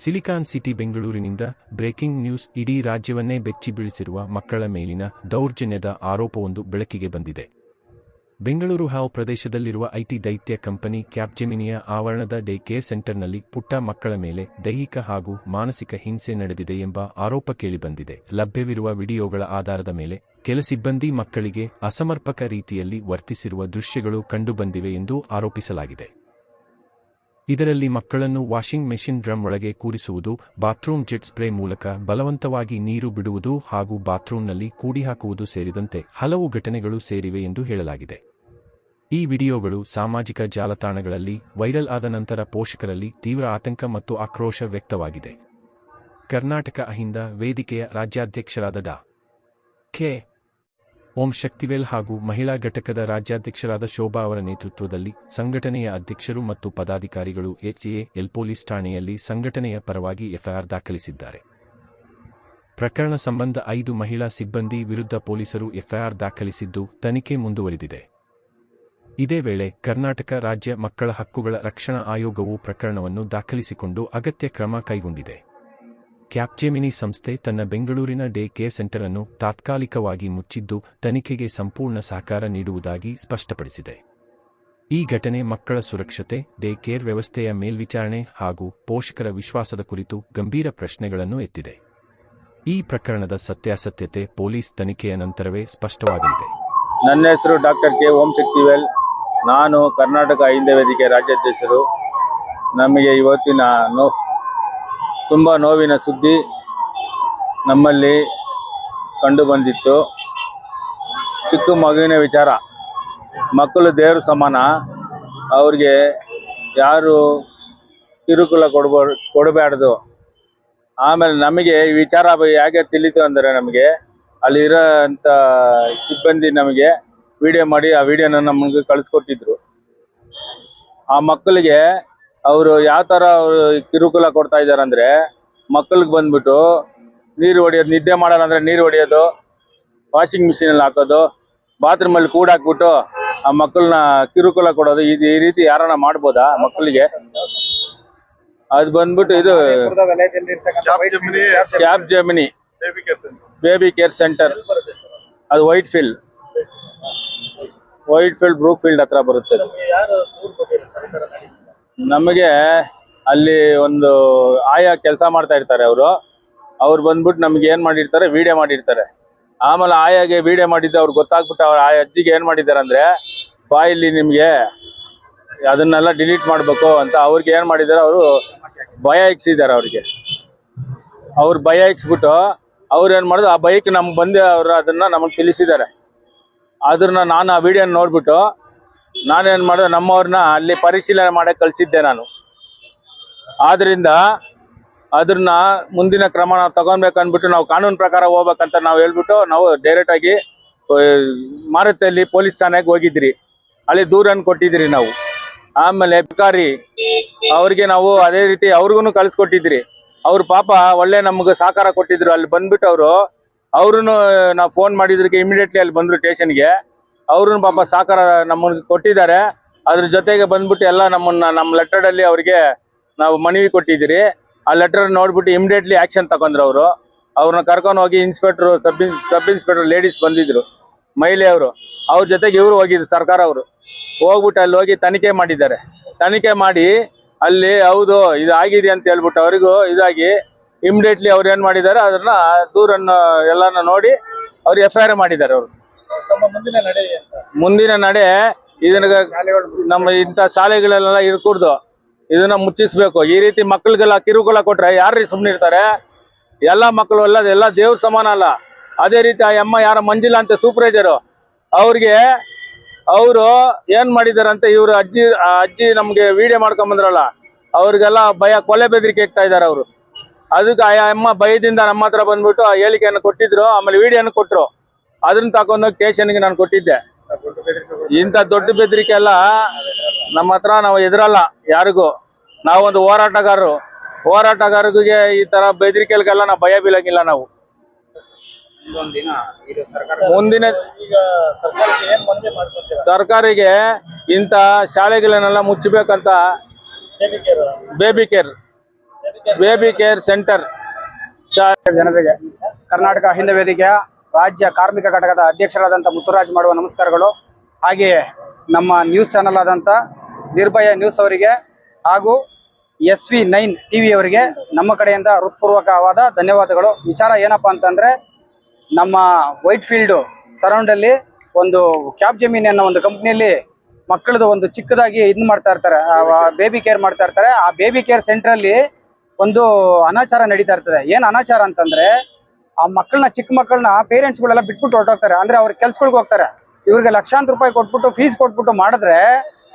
Silicon city ಬೆಂಗಳೂರಿನಿಂದ breaking news. ಇಡೀ ರಾಜ್ಯವನ್ನೇ ಬೆಚ್ಚಿ ಬೀಳಿಸಿರುವ ಮಕ್ಕಳ ಮೇಲಿನ ದೌರ್ಜನ್ಯದ ಆರೋಪವೊಂದು ಬೆಳಕಿಗೆ ಬಂದಿದೆ. ಬೆಂಗಳೂರು ಹಾವ್ ಪ್ರದೇಶದಲ್ಲಿರುವ ಐಟಿ ದೈತ್ಯ ಕಂಪನಿ ಕ್ಯಾಪ್ಜೆಮಿನಿಯ ಆವರಣದ ಡೇ ಕೇರ್ ಸೆಂಟರ್ನಲ್ಲಿ ಪುಟ್ಟ ಮಕ್ಕಳ ಮೇಲೆ ದೈಹಿಕ ಹಾಗೂ ಮಾನಸಿಕ ಹಿಂಸೆ ನಡೆದಿದೆ ಎಂಬ ಆರೋಪ ಕೇಳಿಬಂದಿದೆ. ಲಭ್ಯವಿರುವ ವಿಡಿಯೋಗಳ ಆಧಾರದ ಮೇಲೆ ಕೆಲ ಸಿಬ್ಬಂದಿ ಮಕ್ಕಳಿಗೆ ಅಸಮರ್ಪಕ ರೀತಿಯಲ್ಲಿ ವರ್ತಿಸಿರುವ ದೃಶ್ಯಗಳು ಕಂಡುಬಂದಿವೆ ಎಂದು ಆರೋಪಿಸಲಾಗಿದೆ. ಇದರಲ್ಲಿ ಮಕ್ಕಳನ್ನು ವಾಷಿಂಗ್ ಮೆಷಿನ್ ಡ್ರಮ್ ಒಳಗೆ ಕೂರಿಸುವುದು, ಬಾತ್ರೂಮ್ ಜೆಟ್ ಸ್ಪ್ರೇ ಮೂಲಕ ಬಲವಂತವಾಗಿ ನೀರು ಬಿಡುವುದು ಹಾಗೂ ಬಾತ್ರೂಮ್ನಲ್ಲಿ ಕೂಡಿಹಾಕುವುದು ಸೇರಿದಂತೆ ಹಲವು ಘಟನೆಗಳು ಸೇರಿವೆ ಎಂದು ಹೇಳಲಾಗಿದೆ. ಈ ವಿಡಿಯೋಗಳು ಸಾಮಾಜಿಕ ಜಾಲತಾಣಗಳಲ್ಲಿ ವೈರಲ್ ಆದ ನಂತರ ಪೋಷಕರಲ್ಲಿ ತೀವ್ರ ಆತಂಕ ಮತ್ತು ಆಕ್ರೋಶ ವ್ಯಕ್ತವಾಗಿದೆ. ಕರ್ನಾಟಕ ಅಹಿಂದ ವೇದಿಕೆಯ ರಾಜ್ಯಾಧ್ಯಕ್ಷರಾದ ಡಾ. ಕೆ. ಓಂ ಶಕ್ತಿವೇಲ್ ಹಾಗೂ ಮಹಿಳಾ ಘಟಕದ ರಾಜ್ಯಾಧ್ಯಕ್ಷರಾದ ಶೋಭಾ ಅವರ ನೇತೃತ್ವದಲ್ಲಿ ಸಂಘಟನೆಯ ಅಧ್ಯಕ್ಷರು ಮತ್ತು ಪದಾಧಿಕಾರಿಗಳು ಎಚ್ಎಎಲ್ ಪೊಲೀಸ್ ಠಾಣೆಯಲ್ಲಿ ಸಂಘಟನೆಯ ಪರವಾಗಿ ಎಫ್ಐಆರ್ ದಾಖಲಿಸಿದ್ದಾರೆ. ಪ್ರಕರಣ ಸಂಬಂಧ 5 ಮಹಿಳಾ ಸಿಬ್ಬಂದಿ ವಿರುದ್ಧ ಪೊಲೀಸರು ಎಫ್ಐಆರ್ ದಾಖಲಿಸಿದ್ದು ತನಿಖೆ ಮುಂದುವರಿದಿದೆ. ಇದೇ ವೇಳೆ ಕರ್ನಾಟಕ ರಾಜ್ಯ ಮಕ್ಕಳ ಹಕ್ಕುಗಳ ರಕ್ಷಣಾ ಆಯೋಗವು ಪ್ರಕರಣವನ್ನು ದಾಖಲಿಸಿಕೊಂಡು ಅಗತ್ಯ ಕ್ರಮ ಕೈಗೊಂಡಿದೆ. ಕ್ಯಾಪ್ಜೆಮಿನಿ ಸಂಸ್ಥೆ ತನ್ನ ಬೆಂಗಳೂರಿನ ಡೇ ಕೇರ್ ಸೆಂಟರ್ ಅನ್ನು ತಾತ್ಕಾಲಿಕವಾಗಿ ಮುಚ್ಚಿದ್ದು ತನಿಖೆಗೆ ಸಂಪೂರ್ಣ ಸಹಕಾರ ನೀಡುವುದಾಗಿ ಸ್ಪಷ್ಟಪಡಿಸಿದೆ. ಈ ಘಟನೆ ಮಕ್ಕಳ ಸುರಕ್ಷತೆ, ಡೇ ಕೇರ್ ವ್ಯವಸ್ಥೆಯ ಮೇಲ್ವಿಚಾರಣೆ ಹಾಗೂ ಪೋಷಕರ ವಿಶ್ವಾಸದ ಕುರಿತು ಗಂಭೀರ ಪ್ರಶ್ನೆಗಳನ್ನು ಎತ್ತಿದೆ. ಈ ಪ್ರಕರಣದ ಸತ್ಯಾಸತ್ಯತೆ ಪೊಲೀಸ್ ತನಿಖೆಯ ನಂತರವೇ ಸ್ಪಷ್ಟವಾಗಲಿದೆ. ನನ್ನ ಹೆಸರು ಡಾಕ್ಟರ್ ಕೆ. ಓಂ ಶಕ್ತಿವೇಲ್. ನಾನು ಕರ್ನಾಟಕ ಅಹಿಂದ ವೇದಿಕೆ ರಾಜ್ಯಾಧ್ಯಕ್ಷರು. ನಮಗೆ ಇವತ್ತಿನ ತುಂಬ ನೋವಿನ ಸುದ್ದಿ ನಮ್ಮಲ್ಲಿ ಕಂಡುಬಂದಿತ್ತು. ಚಿಕ್ಕ ಮಗುವಿನ ವಿಚಾರ. ಮಕ್ಕಳು ದೇವರು ಸಮಾನ. ಅವ್ರಿಗೆ ಯಾರು ಕಿರುಕುಳ ಕೊಡಬಾರ್ದು. ಆಮೇಲೆ ನಮಗೆ ಈ ವಿಚಾರ ಹೇಗೆ ತಿಳಿತು ಅಂದರೆ, ನಮಗೆ ಅಲ್ಲಿರೋಂಥ ಸಿಬ್ಬಂದಿ ನಮಗೆ ವಿಡಿಯೋ ಮಾಡಿ ಆ ವಿಡಿಯೋನ ನಮಗೆ ಕಳಿಸ್ಕೊಟ್ಟಿದ್ರು. ಆ ಮಕ್ಕಳಿಗೆ ಅವರು ಯಾವ ಥರ ಅವರು ಕಿರುಕುಳ ಕೊಡ್ತಾ ಇದ್ದಾರೆ ಅಂದರೆ, ಮಕ್ಕಳಿಗೆ ಬಂದ್ಬಿಟ್ಟು ನೀರು ಹೊಡೆಯೋದು, ನಿದ್ದೆ ಮಾಡಲ್ಲ ಅಂದರೆ ನೀರು ಹೊಡೆಯೋದು, ವಾಷಿಂಗ್ ಮಿಷಿನಲ್ಲಿ ಹಾಕೋದು, ಬಾತ್ರೂಮಲ್ಲಿ ಕೂಡಾಕ್ಬಿಟ್ಟು ಆ ಮಕ್ಕಳನ್ನ ಕಿರುಕುಳ ಕೊಡೋದು. ಈ ರೀತಿ ಯಾರನ್ನ ಮಾಡ್ಬೋದಾ ಮಕ್ಕಳಿಗೆ? ಅದು ಬಂದ್ಬಿಟ್ಟು ಇದು ಕ್ಯಾಪ್ಜೆಮಿನಿ ಬೇಬಿ ಕೇರ್ ಸೆಂಟರ್. ಅದು ವೈಟ್ ಫೀಲ್ಡ್ ಬ್ರೂಕ್ ಫೀಲ್ಡ್ ಹತ್ರ ಬರುತ್ತೆ. ನಮಗೆ ಅಲ್ಲಿ ಒಂದು ಆಯಾ ಕೆಲಸ ಮಾಡ್ತಾ ಇರ್ತಾರೆ. ಅವ್ರು ಬಂದ್ಬಿಟ್ಟು ನಮ್ಗೆ ಏನು ಮಾಡಿರ್ತಾರೆ, ವಿಡಿಯೋ ಮಾಡಿರ್ತಾರೆ. ಆಮೇಲೆ ಆಯಾಗೆ ವಿಡಿಯೋ ಮಾಡಿದ್ದು ಅವ್ರಿಗೆ ಗೊತ್ತಾಗ್ಬಿಟ್ಟು ಅವ್ರು ಆ ಅಜ್ಜಿಗೆ ಏನು ಮಾಡಿದ್ದಾರೆ ಅಂದರೆ, ಬಾಯಲ್ಲಿ ನಿಮಗೆ ಅದನ್ನೆಲ್ಲ ಡಿಲೀಟ್ ಮಾಡಬೇಕು ಅಂತ ಅವ್ರಿಗೆ ಏನು ಮಾಡಿದ್ದಾರೆ, ಅವರು ಭಯ ಇಕ್ಸಿದ್ದಾರೆ. ಅವ್ರು ಭಯ ಇಕ್ಸ್ಬಿಟ್ಟು ಅವ್ರು ಏನು ಮಾಡೋದು, ಆ ಬೈಕ್ ನಮ್ಗೆ ಬಂದು ಅವರು ಅದನ್ನು ನಮಗೆ ತಿಳಿಸಿದ್ದಾರೆ. ಅದನ್ನ ನಾನು ಆ ವಿಡಿಯೋನ ನೋಡ್ಬಿಟ್ಟು ನಾನೇನು ಮಾಡಿದೆ, ನಮ್ಮವ್ರನ್ನ ಅಲ್ಲಿ ಪರಿಶೀಲನೆ ಮಾಡಕ್ಕೆ ಕಳಿಸಿದ್ದೆ ನಾನು. ಆದ್ದರಿಂದ ಅದನ್ನ ಮುಂದಿನ ಕ್ರಮ ನಾವು ತಗೊಬೇಕಂದ್ಬಿಟ್ಟು ನಾವು ಕಾನೂನು ಪ್ರಕಾರ ಹೋಗ್ಬೇಕಂತ ನಾವು ಹೇಳ್ಬಿಟ್ಟು ನಾವು ಡೈರೆಕ್ಟಾಗಿ ಮಾರುತಿಯಲ್ಲಿ ಪೊಲೀಸ್ ಠಾಣೆಗೆ ಹೋಗಿದ್ರಿ. ಅಲ್ಲಿ ದೂರನ್ನು ಕೊಟ್ಟಿದ್ರಿ ನಾವು. ಆಮೇಲೆ ಅಧಿಕಾರಿ ಅವ್ರಿಗೆ ನಾವು ಅದೇ ರೀತಿ ಅವ್ರಿಗೂ ಕಳಿಸ್ಕೊಟ್ಟಿದ್ರಿ. ಅವ್ರು ಪಾಪ ಒಳ್ಳೆ ನಮ್ಗೆ ಸಹಕಾರ ಕೊಟ್ಟಿದ್ರು. ಅಲ್ಲಿ ಬಂದ್ಬಿಟ್ಟು ಅವ್ರೂ ನಾವು ಫೋನ್ ಮಾಡಿದ್ರಿಗೆ ಇಮಿಡಿಯೇಟ್ಲಿ ಅಲ್ಲಿ ಬಂದರು ಸ್ಟೇಷನ್ಗೆ. ಅವ್ರೂ ಪಾಪ ಸಹಕಾರ ನಮ್ಮನ್ನು ಕೊಟ್ಟಿದ್ದಾರೆ. ಅದ್ರ ಜೊತೆಗೆ ಬಂದ್ಬಿಟ್ಟು ಎಲ್ಲ ನಮ್ಮ ಲೆಟರ್ಡಲ್ಲಿ ಅವ್ರಿಗೆ ನಾವು ಮನವಿ ಕೊಟ್ಟಿದ್ದೀರಿ. ಆ ಲೆಟರ್ ನೋಡ್ಬಿಟ್ಟು ಇಮಿಡಿಯೇಟ್ಲಿ ಆ್ಯಕ್ಷನ್ ತಗೊಂಡ್ರು. ಅವ್ರನ್ನ ಕರ್ಕೊಂಡು ಹೋಗಿ ಇನ್ಸ್ಪೆಕ್ಟ್ರು, ಸಬ್ ಇನ್ಸ್ಪೆಕ್ಟರ್ ಲೇಡೀಸ್ ಬಂದಿದ್ರು, ಮಹಿಳೆಯವರು. ಅವ್ರ ಜೊತೆಗೆ ಇವರು ಹೋಗಿದ್ರು, ಸರ್ಕಾರ ಅವರು ಹೋಗ್ಬಿಟ್ಟು ಅಲ್ಲಿ ಹೋಗಿ ತನಿಖೆ ಮಾಡಿದ್ದಾರೆ. ತನಿಖೆ ಮಾಡಿ ಅಲ್ಲಿ ಹೌದು ಇದು ಆಗಿದೆ ಅಂತ ಹೇಳ್ಬಿಟ್ಟು ಅವರಿಗೂ ಇದಾಗಿ ಇಮಿಡಿಯೇಟ್ಲಿ ಅವ್ರು ಏನು ಮಾಡಿದ್ದಾರೆ, ಅದನ್ನ ದೂರನ್ನು ಎಲ್ಲಾನ ನೋಡಿ ಅವ್ರು ಎಫ್ಐಆರ್ ಮಾಡಿದ್ದಾರೆ. ಅವರು ಮುಂದಿನ ನಡೆ ಇದನ್ನ ನಮ್ಮ ಇಂಥ ಶಾಲೆಗಳೆಲ್ಲ ಇರ್ಕೂಡ್ದು, ಇದನ್ನ ಮುಚ್ಚಿಸ್ಬೇಕು. ಈ ರೀತಿ ಮಕ್ಕಳಿಗೆಲ್ಲ ಕಿರುಕುಳ ಕೊಟ್ರೆ ಯಾರ್ರೀ ಸುಮ್ಮನೆ ಇರ್ತಾರೆ? ಎಲ್ಲ ಮಕ್ಕಳು ಎಲ್ಲ ದೇವ್ರ ಸಮಾನ ಅಲ್ಲ. ಅದೇ ರೀತಿ ಆ ಅಮ್ಮ ಯಾರ ಮಂಜಿಲ್ಲ ಅಂತ ಸೂಪರ್ವೈಸರು, ಅವ್ರಿಗೆ ಅವರು ಏನ್ ಮಾಡಿದಾರಂತೆ, ಇವರು ಅಜ್ಜಿ ನಮ್ಗೆ ವಿಡಿಯೋ ಮಾಡ್ಕೊಂಡ್ ಬಂದ್ರಲ್ಲ, ಅವ್ರಿಗೆಲ್ಲ ಭಯ, ಕೊಲೆ ಬೆದರಿಕೆ ಇಕ್ತಾ ಇದಾರೆ ಅವರು. ಅದಕ್ಕೆ ಆ ಅಮ್ಮ ಭಯದಿಂದ ನಮ್ಮ ಹತ್ರ ಬಂದ್ಬಿಟ್ಟು ಆ ಹೇಳಿಕೆಯನ್ನು ಕೊಟ್ಟಿದ್ರು. ಆಮೇಲೆ ವಿಡಿಯೋನ ಕೊಟ್ರು. ಅದನ್ನ ತಗೊಂಡೋಗಿ ಸ್ಟೇಷನ್ಗೆ ನಾನು ಕೊಟ್ಟಿದ್ದೆ. ಇಂಥ ದೊಡ್ಡ ಬೆದರಿಕೆ ಎಲ್ಲ ನಮ್ಮ ಹತ್ರ ನಾವು ಎದುರಲ್ಲ ಯಾರಿಗೂ. ನಾವೊಂದು ಹೋರಾಟಗಾರರಿಗೆ ಈ ತರ ಬೆದರಿಕೆಗಳಿಗೆಲ್ಲ ನಾವು ಭಯ ಬೀಳಂಗಿಲ್ಲ ನಾವು. ಮುಂದಿನ ಸರ್ಕಾರಿಗೆ ಇಂಥ ಶಾಲೆಗಳನ್ನೆಲ್ಲ ಮುಚ್ಚಬೇಕಂತ baby care baby care centre ಜನರಿಗೆ ಕರ್ನಾಟಕ ಅಹಿಂದ ವೇದಿಕೆಯ ರಾಜ್ಯ ಕಾರ್ಮಿಕ ಘಟಕದ ಅಧ್ಯಕ್ಷರಾದಂಥ ಮುತ್ತುರಾಜ್ ಮಾಡುವ ನಮಸ್ಕಾರಗಳು. ಹಾಗೆಯೇ ನಮ್ಮ ನ್ಯೂಸ್ ಚಾನಲ್ ಆದಂಥ ನಿರ್ಭಯ ನ್ಯೂಸ್ ಅವರಿಗೆ ಹಾಗೂ SV9 TV ಅವರಿಗೆ ನಮ್ಮ ಕಡೆಯಿಂದ ಹೃತ್ಪೂರ್ವಕವಾದ ಧನ್ಯವಾದಗಳು. ವಿಚಾರ ಏನಪ್ಪಾ ಅಂತಂದ್ರೆ, ನಮ್ಮ ವೈಟ್ ಫೀಲ್ಡ್ ಸರೌಂಡಲ್ಲಿ ಒಂದು ಕ್ಯಾಬ್ ಜಮೀನ್ ಅನ್ನೋ ಒಂದು ಕಂಪ್ನಿಯಲ್ಲಿ ಮಕ್ಕಳದು ಒಂದು ಚಿಕ್ಕದಾಗಿ ಇದನ್ನ ಮಾಡ್ತಾ ಇರ್ತಾರೆ, ಬೇಬಿ ಕೇರ್ ಮಾಡ್ತಾ ಇರ್ತಾರೆ. ಆ ಬೇಬಿ ಕೇರ್ ಸೆಂಟ್ರಲ್ಲಿ ಒಂದು ಅನಾಚಾರ ನಡೀತಾ ಇರ್ತದೆ. ಏನ್ ಅನಾಚಾರ ಅಂತಂದ್ರೆ, ಆ ಮಕ್ಕಳನ್ನ ಚಿಕ್ಕ ಮಕ್ಕಳನ್ನ ಪೇರೆಂಟ್ಸ್ಗಳೆಲ್ಲ ಬಿಟ್ಬಿಟ್ಟು ಹೊರಟೋಗ್ತಾರೆ. ಅಂದ್ರೆ ಅವ್ರ ಕೆಲ್ಸಗಳಿಗೆ ಹೋಗ್ತಾರೆ. ಇವ್ರಿಗೆ ಲಕ್ಷಾಂತರ ರೂಪಾಯಿ ಕೊಟ್ಬಿಟ್ಟು ಫೀಸ್ ಕೊಟ್ಬಿಟ್ಟು ಮಾಡಿದ್ರೆ,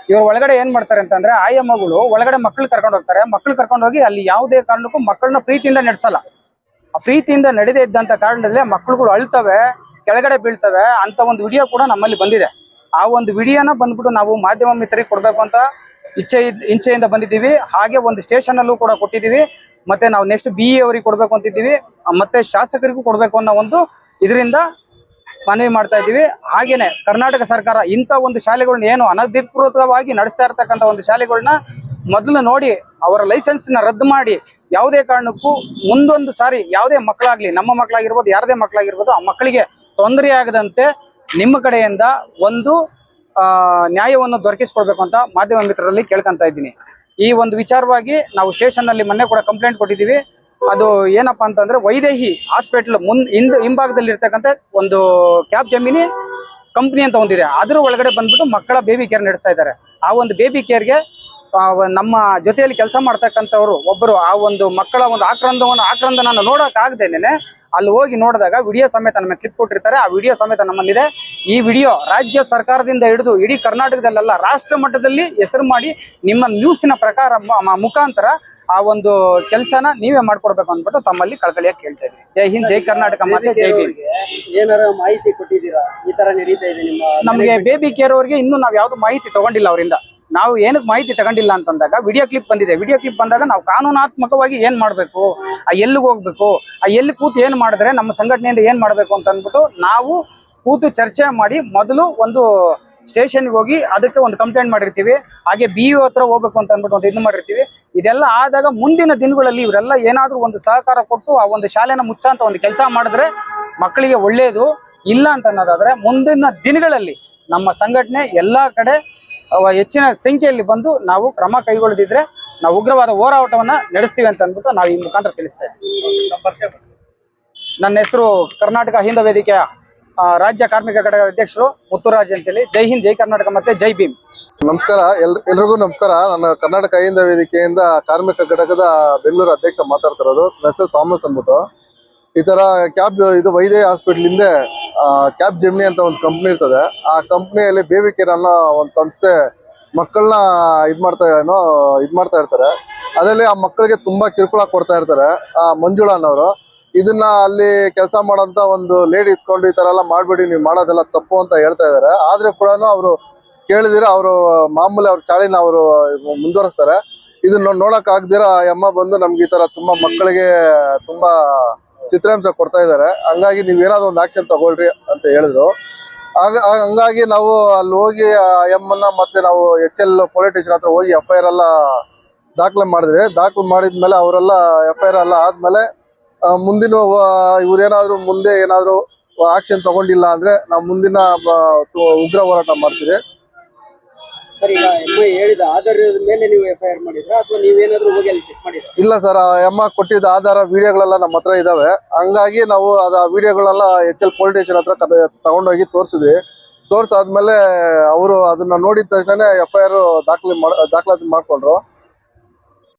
ಇವ್ರ ಒಳಗಡೆ ಏನ್ ಮಾಡ್ತಾರೆ ಅಂತಂದ್ರೆ, ಆಯಮ್ಮಗಳು ಒಳಗಡೆ ಮಕ್ಳು ಕರ್ಕೊಂಡು ಹೋಗ್ತಾರೆ. ಮಕ್ಳು ಕರ್ಕೊಂಡು ಹೋಗಿ ಅಲ್ಲಿ ಯಾವುದೇ ಕಾರಣಕ್ಕೂ ಮಕ್ಕಳನ್ನ ಪ್ರೀತಿಯಿಂದ ನಡೆಸಲ್ಲ. ಆ ಪ್ರೀತಿಯಿಂದ ನಡೆದೇ ಇದ್ದಂತ ಕಾರಣದಲ್ಲಿ ಮಕ್ಕಳುಗಳು ಅಳ್ತವೆ, ಕೆಳಗಡೆ ಬೀಳ್ತವೆ ಅಂತ ಒಂದು ವಿಡಿಯೋ ಕೂಡ ನಮ್ಮಲ್ಲಿ ಬಂದಿದೆ. ಆ ಒಂದು ವಿಡಿಯೋನ ಬಂದ್ಬಿಟ್ಟು ನಾವು ಮಾಧ್ಯಮ ಮಿತ್ರರಿಗೆ ಕೊಡ್ಬೇಕು ಅಂತ ಇಚ್ಛೆಯಿಂದ ಬಂದಿದ್ದೀವಿ. ಹಾಗೆ ಒಂದು ಸ್ಟೇಷನ್ ಅಲ್ಲೂ ಕೂಡ ಕೊಟ್ಟಿದ್ದೀವಿ. ಮತ್ತೆ ನಾವು ನೆಕ್ಸ್ಟ್ BE ಅವರಿಗೆ ಕೊಡ್ಬೇಕು ಅಂತಿದ್ದೀವಿ. ಮತ್ತೆ ಶಾಸಕರಿಗೂ ಕೊಡ್ಬೇಕು ಅನ್ನೋ ಒಂದು ಇದರಿಂದ ಮನವಿ ಮಾಡ್ತಾ ಇದ್ದೀವಿ. ಹಾಗೇನೆ ಕರ್ನಾಟಕ ಸರ್ಕಾರ ಇಂಥ ಒಂದು ಶಾಲೆಗಳನ್ನ ಏನು ಅನಧಿಕೃತವಾಗಿ ನಡೆಸ್ತಾ ಇರ್ತಕ್ಕಂಥ ಒಂದು ಶಾಲೆಗಳನ್ನ ಮೊದಲು ನೋಡಿ ಅವರ ಲೈಸೆನ್ಸ್ ನ ರದ್ದು ಮಾಡಿ, ಯಾವುದೇ ಕಾರಣಕ್ಕೂ ಮುಂದೊಂದು ಸಾರಿ ಯಾವುದೇ ಮಕ್ಕಳಾಗ್ಲಿ, ನಮ್ಮ ಮಕ್ಕಳಾಗಿರ್ಬೋದು, ಯಾರದೇ ಮಕ್ಕಳಾಗಿರ್ಬೋದು, ಆ ಮಕ್ಕಳಿಗೆ ತೊಂದರೆ ಆಗದಂತೆ ನಿಮ್ಮ ಕಡೆಯಿಂದ ಒಂದು ನ್ಯಾಯವನ್ನು ದೊರಕಿಸ್ಕೊಡ್ಬೇಕು ಅಂತ ಮಾಧ್ಯಮ ಮಿತ್ರರಲ್ಲಿ ಕೇಳ್ಕೊಂತ ಇದ್ದೀನಿ. ಈ ಒಂದು ವಿಚಾರವಾಗಿ ನಾವು ಸ್ಟೇಷನ್ ನಲ್ಲಿ ಮೊನ್ನೆ ಕೂಡ ಕಂಪ್ಲೇಂಟ್ ಕೊಟ್ಟಿದ್ದೀವಿ. ಅದು ಏನಪ್ಪಾ ಅಂತಂದ್ರೆ, ವೈದೇಹಿ ಹಾಸ್ಪಿಟಲ್ ಹಿಂಭಾಗದಲ್ಲಿ ಇರ್ತಕ್ಕಂಥ ಒಂದು ಕ್ಯಾಬ್ ಜಮೀನಿ ಕಂಪ್ನಿ ಅಂತ ಒಂದಿದೆ. ಅದ್ರ ಒಳಗಡೆ ಬಂದ್ಬಿಟ್ಟು ಮಕ್ಕಳ ಬೇಬಿ ಕೇರ್ ನಡೆಸ್ತಾ ಇದ್ದಾರೆ. ಆ ಒಂದು ಬೇಬಿ ಕೇರ್ಗೆ ನಮ್ಮ ಜೊತೆಯಲ್ಲಿ ಕೆಲಸ ಮಾಡ್ತಕ್ಕಂಥವ್ರು ಒಬ್ಬರು ಆ ಒಂದು ಮಕ್ಕಳ ಒಂದು ಆಕ್ರಂದನ ನೋಡಕ್ ಆಗದೇನೆ ಅಲ್ಲಿ ಹೋಗಿ ನೋಡಿದಾಗ ವಿಡಿಯೋ ಸಮೇತ ನಮಗೆ ಕ್ಲಿಪ್ ಕೊಟ್ಟಿರ್ತಾರೆ. ಆ ವಿಡಿಯೋ ಸಮೇತ ನಮ್ಮಲ್ಲಿದೆ. ಈ ವಿಡಿಯೋ ರಾಜ್ಯ ಸರ್ಕಾರದಿಂದ ಹಿಡಿದು ಇಡೀ ಕರ್ನಾಟಕದಲ್ಲೆಲ್ಲ ರಾಷ್ಟ್ರ ಮಟ್ಟದಲ್ಲಿ ಹೆಸರು ಮಾಡಿ ನಿಮ್ಮ ನ್ಯೂಸಿನ ಪ್ರಕಾರ ಮುಖಾಂತರ ಆ ಒಂದು ಕೆಲಸನ ನೀವೇ ಮಾಡ್ಕೊಡ್ಬೇಕು ಅಂದ್ಬಿಟ್ಟು ತಮ್ಮಲ್ಲಿ ಕಳಕಳಿಯಾಗಿ ಕೇಳ್ತಾ ಇದ್ದೀವಿ. ಜೈ ಹಿಂದ್, ಜೈ ಕರ್ನಾಟಕ, ಮತ್ತೆ ಜೈ ಭೀಮ್. ಏನಾರ ಮಾಹಿತಿ ಕೊಟ್ಟಿದ್ದೀರಾ ಈ ತರ ನಡೀತಾ ಇದೆ ನಿಮ್ಮ? ನಮಗೆ ಬೇಬಿ ಕೇರ್ ಅವರಿಗೆ ಇನ್ನೂ ನಾವು ಯಾವ್ದು ಮಾಹಿತಿ ತಗೊಂಡಿಲ್ಲ ಅವರಿಂದ. ನಾವು ಏನಕ್ಕೆ ಮಾಹಿತಿ ತಗೊಂಡಿಲ್ಲ ಅಂತಂದಾಗ ವಿಡಿಯೋ ಕ್ಲಿಪ್ ಬಂದಿದೆ. ವಿಡಿಯೋ ಕ್ಲಿಪ್ ಬಂದಾಗ ನಾವು ಕಾನೂನಾತ್ಮಕವಾಗಿ ಏನ್ ಮಾಡ್ಬೇಕು, ಎಲ್ಲಿಗೆ ಹೋಗ್ಬೇಕು, ಎಲ್ಲಿ ಕೂತು ಏನ್ ಮಾಡಿದ್ರೆ ನಮ್ಮ ಸಂಘಟನೆಯಿಂದ ಏನ್ ಮಾಡ್ಬೇಕು ಅಂತ ಅಂದ್ಬಿಟ್ಟು ನಾವು ಕೂತು ಚರ್ಚೆ ಮಾಡಿ ಮೊದಲು ಒಂದು ಸ್ಟೇಷನ್ಗೆ ಹೋಗಿ ಅದಕ್ಕೆ ಒಂದು ಕಂಪ್ಲೇಂಟ್ ಮಾಡಿರ್ತೀವಿ. ಹಾಗೆ BE ಹತ್ರ ಹೋಗ್ಬೇಕು ಅಂತ ಅಂದ್ಬಿಟ್ಟು ಒಂದು ಇದು ಮಾಡಿರ್ತೀವಿ. ಇದೆಲ್ಲ ಆದಾಗ ಮುಂದಿನ ದಿನಗಳಲ್ಲಿ ಇವರೆಲ್ಲ ಏನಾದ್ರೂ ಒಂದು ಸಹಕಾರ ಕೊಟ್ಟು ಆ ಒಂದು ಶಾಲೆನ ಮುಚ್ಚಂತ ಒಂದು ಕೆಲಸ ಮಾಡಿದ್ರೆ ಮಕ್ಕಳಿಗೆ ಒಳ್ಳೇದು. ಇಲ್ಲ ಅಂತ ಅನ್ನೋದಾದ್ರೆ ಮುಂದಿನ ದಿನಗಳಲ್ಲಿ ನಮ್ಮ ಸಂಘಟನೆ ಎಲ್ಲಾ ಕಡೆ ಹೆಚ್ಚಿನ ಸಂಖ್ಯೆಯಲ್ಲಿ ಬಂದು ನಾವು ಕ್ರಮ ಕೈಗೊಳ್ಳದಿದ್ರೆ ನಾವು ಉಗ್ರವಾದ ಹೋರಾಟವನ್ನ ನಡೆಸ್ತೀವಿ ಅಂತ ಅಂದ್ಬಿಟ್ಟು ನಾವು ಈ ಮುಖಾಂತರ ತಿಳಿಸ್ತಾ ಇದ್ದೀವಿ. ನನ್ನ ಹೆಸರು ಕರ್ನಾಟಕ ಅಹಿಂದ ವೇದಿಕೆಯ ರಾಜ್ಯ ಕಾರ್ಮಿಕ ಘಟಕದ ಅಧ್ಯಕ್ಷರು ಮುತ್ತುರಾಜ್ ಅಂತೇಳಿ. ಜೈ ಹಿಂದ್, ಜೈ ಕರ್ನಾಟಕ, ಮತ್ತೆ ಜೈ ಭೀಮ್. ನಮಸ್ಕಾರ, ಎಲ್ರಿಗೂ ನಮಸ್ಕಾರ. ನಾನು ಕರ್ನಾಟಕ ಅಹಿಂದ ವೇದಿಕೆಯಿಂದ ಕಾರ್ಮಿಕ ಘಟಕದ ಬೆಂಗಳೂರು ಅಧ್ಯಕ್ಷ ಮಾತಾಡ್ತಿರೋದು. ನನ್ನ ಹೆಸರು ಥಾಮಸ್ ಅಂದ್ಬಿಟ್ಟು. ಈ ತರ ಕ್ಯಾಬ್ ಇದು ವೈದೇಹಿ ಹಾಸ್ಪಿಟಲ್ ಹಿಂದೆ ಕ್ಯಾಬ್ ಜೆಮಿನಿ ಅಂತ ಒಂದು ಕಂಪ್ನಿ ಇರ್ತದೆ. ಆ ಕಂಪ್ನಿಯಲ್ಲಿ ಬೇಬಿ ಕೇರ್ ಅನ್ನೋ ಒಂದು ಸಂಸ್ಥೆ ಮಕ್ಕಳನ್ನ ಇದ್ ಮಾಡ್ತಾ ಇರ್ತಾರೆ. ಅದರಲ್ಲಿ ಆ ಮಕ್ಕಳಿಗೆ ತುಂಬಾ ಕಿರುಕುಳ ಕೊಡ್ತಾ ಇರ್ತಾರೆ. ಮಂಜುಳಾ ಅನ್ನೋರು ಇದನ್ನ ಅಲ್ಲಿ ಕೆಲಸ ಮಾಡೋಂತ ಒಂದು ಲೇಡಿ ಇಟ್ಕೊಂಡು ಈ ತರ ಎಲ್ಲ ಮಾಡ್ಬೇಡಿ, ನೀವು ಮಾಡೋದೆಲ್ಲ ತಪ್ಪು ಅಂತ ಹೇಳ್ತಾ ಇದಾರೆ. ಆದ್ರೆ ಕೂಡ ಅವರು ಕೇಳಿದಿರ ಅವರು ಮಾಮೂಲಿ ಅವ್ರ ಚಾಳಿನ ಅವರು ಮುಂದುವರಿಸ್ತಾರೆ. ಇದನ್ನ ನೋಡಕ್ ಆಗ್ದಿರ ಅಮ್ಮ ಬಂದು ನಮ್ಗೆ ಈ ತರ ತುಂಬಾ ಮಕ್ಕಳಿಗೆ ತುಂಬಾ ಚಿತ್ರಾಂಶ ಕೊಡ್ತಾ ಇದ್ದಾರೆ. ಹಂಗಾಗಿ ನೀವ್ ಏನಾದ್ರು ಒಂದು ಆಕ್ಷನ್ ತಗೊಳ್ರಿ ಅಂತ ಹೇಳಿದ್ರು. ಹಂಗಾಗಿ ನಾವು ಅಲ್ಲಿ ಹೋಗಿ ಎಮ್ಮನ್ನ ಮತ್ತೆ ನಾವು HL ಪೊಲೀಸ್ ಸ್ಟೇಷನ್ ಹತ್ರ ಹೋಗಿ FIR ಎಲ್ಲ ದಾಖಲೆ ಮಾಡಿದ್ವಿ. ದಾಖಲೆ ಮಾಡಿದ್ಮೇಲೆ ಅವರೆಲ್ಲ FIR ಎಲ್ಲ ಆದ್ಮೇಲೆ ಮುಂದಿನ ಇವ್ರೇನಾದ್ರು ಮುಂದೆ ಏನಾದ್ರು ಆಕ್ಷನ್ ತಗೊಂಡಿಲ್ಲ ಅಂದ್ರೆ ನಾವು ಮುಂದಿನ ಉಗ್ರ ಹೋರಾಟ ಮಾಡ್ತೀವಿ. ಸರ್, ಈಗ ಹೇಳಿದ ಆಧಾರದ ಮೇಲೆ ನೀವು FIR ಮಾಡಿದ್ರಾ ಅಥವಾ ನೀವೇನಾದ್ರೂ ಹೋಗಿ ಅಲ್ಲಿ ಚೆಕ್ ಮಾಡಿದ್ರಾ? ಇಲ್ಲ ಸರ್, ಅಮ್ಮ ಕೊಟ್ಟಿದ್ದ ಆಧಾರ ವಿಡಿಯೋಗಳೆಲ್ಲ ನಮ್ಮ ಹತ್ರ ಇದಾವೆ. ಹಂಗಾಗಿ ನಾವು ಆ ವಿಡಿಯೋಗಳೆಲ್ಲ HL ಪೊಲೀಸ್ ಸ್ಟೇಷನ್ ಹತ್ರ ತಗೊಂಡೋಗಿ ತೋರಿಸಿದ್ವಿ. ತೋರ್ಸಾದ್ಮೇಲೆ ಅವರು ಅದನ್ನ ನೋಡಿದ ತಕ್ಷಣ FIR ದಾಖಲಾತಿ ಮಾಡ್ಕೊಂಡ್ರು.